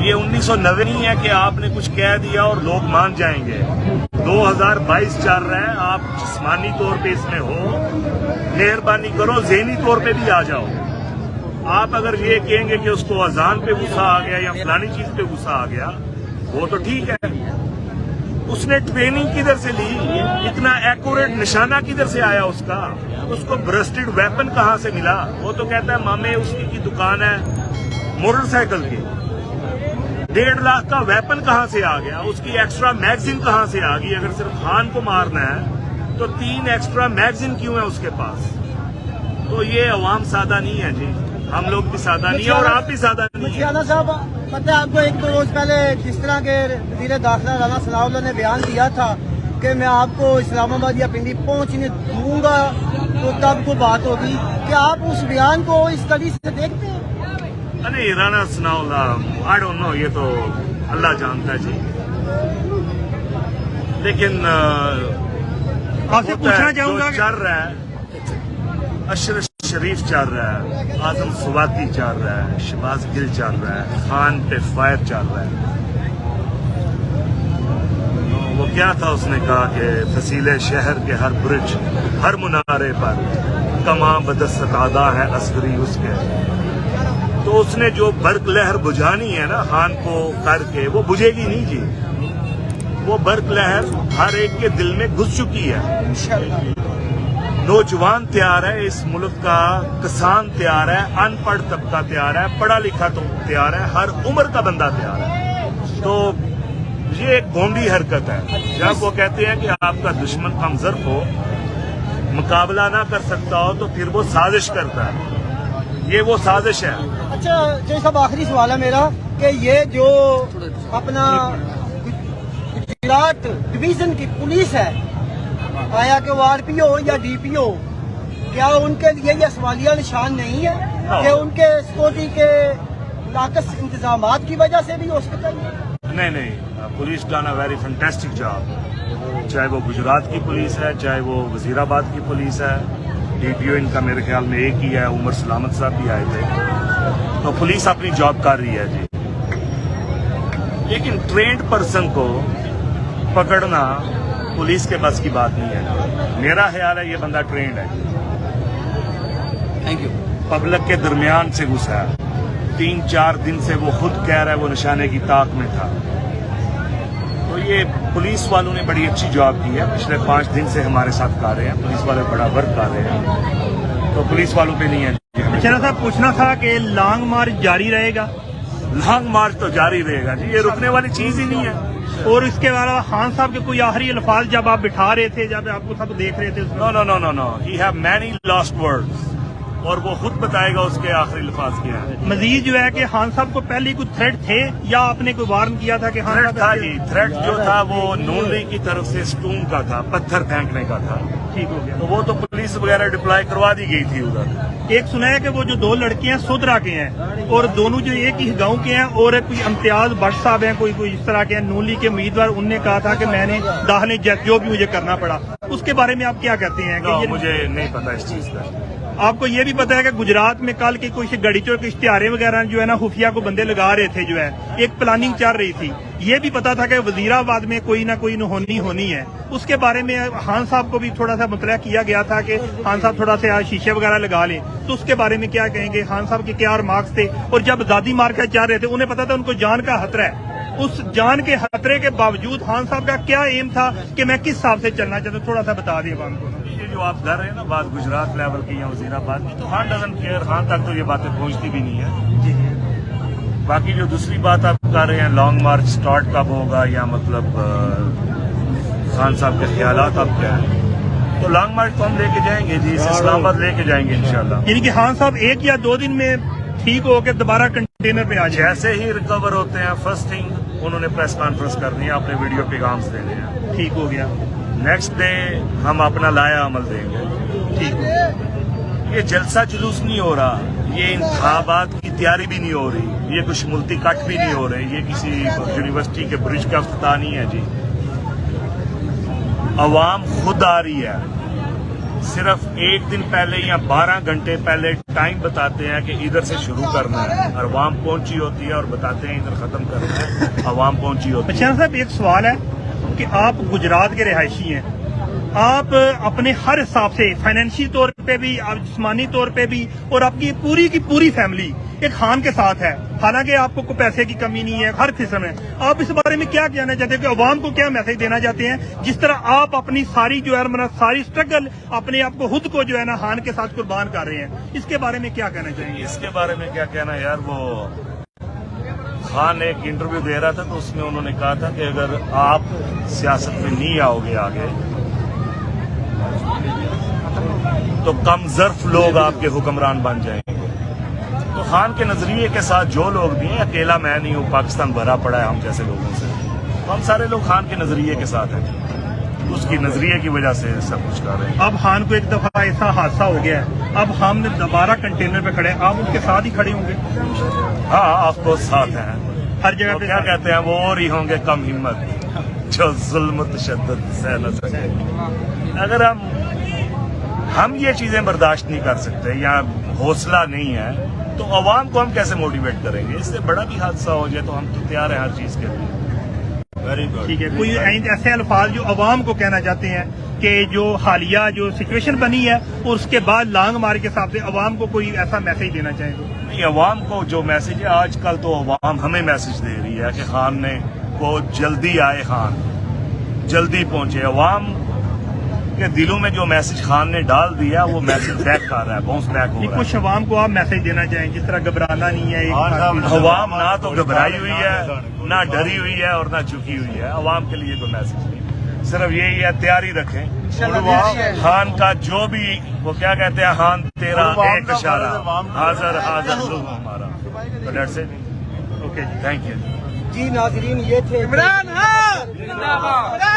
یہ 1990 نہیں ہے کہ آپ نے کچھ کہہ دیا اور لوگ مان جائیں گے. 2022 چل رہا ہے. آپ جسمانی طور پہ اس میں ہو, مہربانی کرو ذہنی طور پہ بھی آ جاؤ. آپ اگر یہ کہیں گے کہ اس کو اذان پہ غصہ آ گیا یا فلانی چیز پہ غصہ آ گیا, وہ تو ٹھیک ہے. اس نے ٹریننگ کدھر سے لی؟ اتنا ایکوریٹ نشانہ کدھر سے آیا اس کا؟ اس کو برسٹڈ ویپن کہاں سے ملا؟ وہ تو کہتا ہے مامے اس کی دکان ہے موٹر سائیکل کی. 1.5 لاکھ کا ویپن کہاں سے آ گیا؟ اس کی ایکسٹرا میگزین کہاں سے آ گئی؟ اگر صرف خان کو مارنا ہے تو 3 ایکسٹرا میگزین کیوں ہیں اس کے پاس؟ تو یہ عوام سادہ نہیں ہے جی, ہم لوگ بھی سادہ نہیں ہیں اور آپ بھی سادہ نہیں ہیں. مشیانہ صاحب, پتہ ہے آپ کو 1-2 روز پہلے جس طرح کے وزیر داخلہ رانا ثناء اللہ نے بیان دیا تھا کہ میں آپ کو اسلام آباد یا پنڈی پہنچنے دوں گا تو تب کو بات ہوگی, کہ آپ اس بیان کو اس کڑی سے دیکھتے ہیں؟ نہیں, رانا ثناء اللہ آئی ڈونٹ نو, یہ تو اللہ جانتا ہے جی. لیکن آپ سے پوچھنا چاہوں گا, چل رہا ہے اشرف شریف چل رہا ہے, اعظم سواتی چل رہا ہے, شہباز گل چل رہا ہے, خان پہ فائر چل رہا ہے. وہ کیا تھا, اس نے کہا کہ فصیلے شہر کے ہر برج ہر منارے پر کماں بدست ادا ہے عسکری اس کے. تو اس نے جو برق لہر بجھانی ہے نا خان کو کر کے, وہ بجھے گی نہیں جی. وہ برق لہر ہر ایک کے دل میں گھس چکی ہے. نوجوان تیار ہے, اس ملک کا کسان تیار ہے, ان پڑھ طبقہ تیار ہے, پڑھا لکھا تو تیار ہے, ہر عمر کا بندہ تیار ہے. تو یہ ایک گونڈی حرکت ہے. جب وہ کہتے ہیں کہ آپ کا دشمن کمزور ہو, مقابلہ نہ کر سکتا ہو, تو پھر وہ سازش کرتا ہے. یہ وہ سازش ہے. اچھا جی صاحب, آخری سوال ہے میرا کہ یہ جو اپنا گجرات ڈویژن کی پولیس ہے, آیا کہ وہ آر پی او یا ڈی پی او, کیا ان کے لیے یہ سوالیہ نشان نہیں ہے کہ ان کے سیکورٹی کے ناقص انتظامات کی وجہ سے بھی ہو سکتا ہے؟ نہیں, police done a very fantastic job. چاہے وہ گجرات کی پولیس ہے, چاہے وہ وزیر آباد کی پولیس ہے. ڈی پی او ان کا میرے خیال میں ایک ہی ہے, عمر سلامت صاحب بھی آئے تھے. تو پولیس اپنی جاب کر رہی ہے جی. لیکن ٹرینڈ پرسن کو پکڑنا پولیس کے بس کی بات نہیں ہے. میرا خیال ہے یہ بندہ ٹرینڈ ہے. Thank you. پبلک کے درمیان سے گھسا ہے. 3-4 دن سے وہ خود کہہ رہا ہے وہ نشانے کی طاق میں تھا. تو یہ پولیس والوں نے بڑی اچھی جاب کی ہے. پچھلے 5 دن سے ہمارے ساتھ کر رہے ہیں. پولیس والے بڑا ورک کر رہے ہیں. تو پولیس والوں پہ نہیں ہے. مشیانہ صاحب, پوچھنا تھا کہ لانگ مارچ جاری رہے گا؟ لانگ مارچ تو جاری رہے گا جی, یہ رکنے والی چیز ہی نہیں ہے. اور اس کے علاوہ خان صاحب کے کوئی آخری الفاظ جب آپ بٹھا رہے تھے, جب آپ کو سب دیکھ رہے تھے؟ No, he have many last words, اور وہ خود بتائے گا اس کے آخری الفاظ کیا ہے. مزید جو ہے کہ خان صاحب کو پہلے کوئی تھریٹ تھے یا آپ نے کوئی وارن کیا تھا کہ خان تھریٹ صاحب؟ تھا جی. تھریٹ جو تھا وہ نون لیگ کی طرف سے اسٹون کا تھا, پتھر پھینکنے کا تھا. ٹھیک ہو گیا. تو وہ تو پولیس وغیرہ ڈپلائی کروا دی گئی تھی ادھر. ایک سنا ہے کہ وہ جو 2 لڑکے ہیں سودرا کے ہیں, اور دونوں جو ایک ہی گاؤں کے ہیں, اور کوئی امتیاز بٹ صاحب ہیں, کوئی اس طرح کے ہیں نون لیگ کے امیدوار. انہوں نے کہا تھا کہ میں نے داخلے جو بھی مجھے کرنا پڑا. اس کے بارے میں آپ کیا کہتے ہیں؟ کہ مجھے نہیں پتا اس چیز کا. آپ کو یہ بھی پتا ہے کہ گجرات میں کل کے کوئی گڑی چور کے اشتہارے وغیرہ جو ہے نا خفیہ کو بندے لگا رہے تھے, جو ہے ایک پلاننگ چل رہی تھی. یہ بھی پتا تھا کہ وزیر آباد میں کوئی نہ کوئی ہونی ہے. اس کے بارے میں خان صاحب کو بھی تھوڑا سا مطلع کیا گیا تھا کہ خان صاحب تھوڑا سا شیشے وغیرہ لگا لیں. تو اس کے بارے میں کیا کہیں گے؟ خان صاحب کے کیا ریمارکس تھے؟ اور جب دادی مار کے چاہ رہے تھے, انہیں پتا تھا ان کو جان کا خطرہ ہے. اس جان کے خطرے کے باوجود خان صاحب کا کیا ایم تھا کہ میں کس حساب سے چلنا چاہتا ہوں؟ تھوڑا سا بتا دیں عوام کو. یہ جو آپ کر رہے ہیں نا بات گجرات لیول کی یا وزیر آباد کی, تو خان ڈزنٹ کیئر. خان تک تو یہ باتیں پہنچتی بھی نہیں ہے. جی. باقی جو دوسری بات آپ کر رہے ہیں لانگ مارچ سٹارٹ کب ہوگا, یا مطلب خان صاحب کے خیالات اب کیا ہیں, تو لانگ مارچ تو ہم لے کے جائیں گے جی, اسلام آباد لے کے جائیں گے انشاءاللہ. یعنی کہ خان صاحب 1 یا 2 دن میں ٹھیک ہو کے دوبارہ کنٹینر پہ آ جائیں؟ جیسے ہی ریکور ہوتے ہیں, فرسٹ تھنگ انہوں نے پریس کانفرنس کرنی ہے, اپنے ویڈیو پیغامز دینے ہیں. ٹھیک ہو گیا. نیکسٹ ڈے ہم اپنا لایا عمل دیں گے. ٹھیک. یہ جلسہ جلوس نہیں ہو رہا, یہ انتخابات کی تیاری بھی نہیں ہو رہی, یہ کچھ ملتی کٹ بھی نہیں ہو رہے, یہ کسی یونیورسٹی کے برج کا افتتاح نہیں ہے جی. عوام خود آ رہی ہے, صرف ایک دن پہلے یا 12 گھنٹے پہلے ٹائم بتاتے ہیں کہ ادھر سے شروع کرنا ہے، عوام پہنچی ہوتی ہے اور بتاتے ہیں ادھر ختم کرنا ہے، عوام پہنچی ہوتی ہے۔ بچیان صاحب ایک سوال ہے کہ آپ گجرات کے رہائشی ہیں، آپ اپنے ہر حساب سے فائنینشی طور پہ بھی، جسمانی طور پہ بھی، اور آپ کی پوری کی پوری فیملی ایک خان کے ساتھ ہے، حالانکہ آپ کو کوئی پیسے کی کمی نہیں ہے ہر قسم ہے، آپ اس بارے میں کیا کہنا چاہتے ہیں کہ عوام کو کیا میسج دینا چاہتے ہیں، جس طرح آپ اپنی ساری جو ہے ساری اسٹرگل اپنے آپ کو خود کو جو ہے نا خان کے ساتھ قربان کر رہے ہیں، اس کے بارے میں کیا کہنا چاہیں گے؟ اس کے بارے میں کیا کہنا یار، وہ خان ایک انٹرویو دے رہا تھا تو اس میں انہوں نے کہا تھا کہ اگر آپ سیاست میں نہیں آؤ گے آگے تو کم ظرف لوگ آپ کے حکمران بن جائیں گے۔ تو خان کے نظریے کے ساتھ جو لوگ بھی ہیں، اکیلا میں نہیں ہوں، پاکستان بھرا پڑا ہے ہم جیسے لوگوں سے، ہم سارے لوگ خان کے نظریے کے ساتھ ہیں، اس کی نظریے کی وجہ سے سب کچھ کر رہے ہیں۔ اب خان کو ایک دفعہ ایسا حادثہ ہو گیا ہے، اب ہم نے دوبارہ کنٹینر پہ کھڑے ہیں، آپ ان کے ساتھ ہی کھڑے ہوں گے؟ ہاں آپ کو ساتھ ہیں، ہر جگہ وہ پہ کیا کہتے ہیں، وہ اور ہی ہوں گے کم ہمت جو ظلم و تشدد سہ نہ سکے۔ اگر ہم یہ چیزیں برداشت نہیں کر سکتے یا حوصلہ نہیں ہے تو عوام کو ہم کیسے موٹیویٹ کریں گے؟ اس سے بڑا بھی حادثہ ہو جائے تو ہم تو تیار ہیں ہر چیز کے لیے۔ ویری گڈ، ٹھیک ہے، کوئی ایسے الفاظ جو عوام کو کہنا چاہتے ہیں کہ جو حالیہ جو سچویشن بنی ہے اور اس کے بعد لانگ مار کے حساب سے عوام کو کوئی ایسا میسج دینا چاہیں گے؟ نہیں، عوام کو جو میسج ہے آج کل تو عوام ہمیں میسج دے رہی ہے کہ خان نے کو جلدی آئے، خان جلدی پہنچے۔ عوام کے دلوں میں جو میسج خان نے ڈال دیا وہ میسج بیک کر رہا ہے، باؤنس بیک ہو رہا ہے۔ کچھ عوام کو آپ میسج دینا چاہیں جس طرح گھبرانا نہیں ہے؟ عوام نہ تو گھبرائی ہوئی ہے، نہ ڈری ہوئی ہے اور نہ جھکی ہوئی ہے، عوام کے لیے کوئی میسج نہیں، صرف یہی ہے تیاری رکھیں۔ خان کا جو بھی وہ کیا کہتے ہیں، خان تیرا ایک اشارہ، حاضر حاضر ظلم ہمارا۔ تو دیٹس اٹ، اوکے جی، تھینک یو۔ جی ناظرین، یہ تھے عمران خان